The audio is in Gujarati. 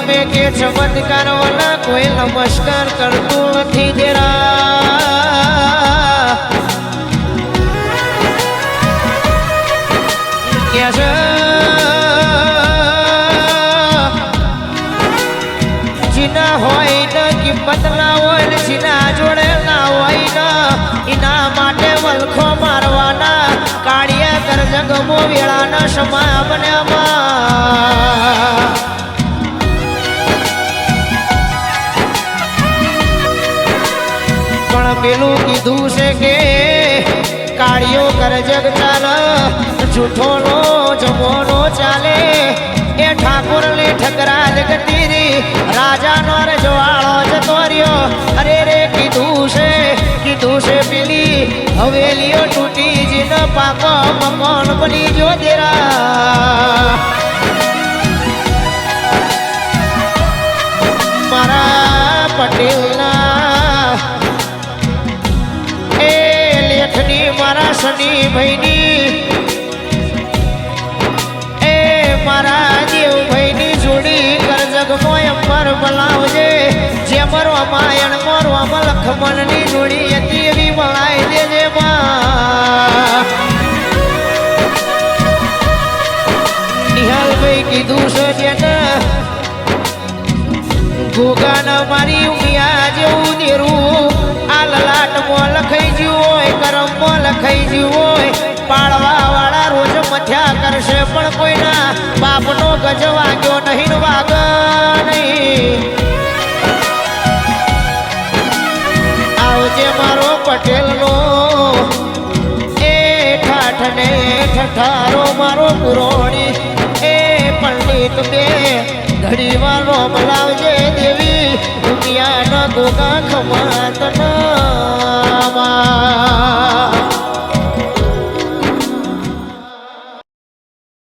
ગમે કે ચમત્કાર વાલા કોઈ નમસ્કાર કરતું નથી દેરા કે જીના હોય ને કિંમત ના હોય ને જીના જોડે ના હોય ને એના માટે વલખો મારવાના કાળિયા કરજગમો વેળાના સમા બન્યામાં પણ પેલું કીધું છે કે કાળિયો કરજગ ચાલે જૂઠો નો જમોનો ચાલે એ ઠાકોર ને ઠકરા જગતીરી રાજા નો રજવાળો જતો રહ્યો અરે રે કીધું છે પેલી હવેલીઓ તૂટી જીનો પાકો મકાન બની જો દેરા મારા પટેલના એ લેખની મારા શનિ ભાઈની એ મારા દેવ ભાઈની જોડી કરજગમો અંબર બોલાવજે જે મરો માયણ મરો લખમણની જોડી હતી એવી બોલાવી દેજે નિહાલભાઈ કીધું છે જેને ગોગાના મારી ઉમિયા જેવું દેરું આ લલાટમાં લખાઈ ગયું હોય કરમમાં લખાઈ ગયું હોય પાડવા વાળા રોજ મથ્યા કરશે પણ કોઈના બાપનો ગજ વાગ્યો નહીં વાગ નહીં આવજે મારો પટેલનો એ ઠાઠને ઠઠારો મારો પુરોણી એ પંડિત બે ઘડી વાળો બોલાવજે દેવી દુનિયાના ગોગા ખમાત નામા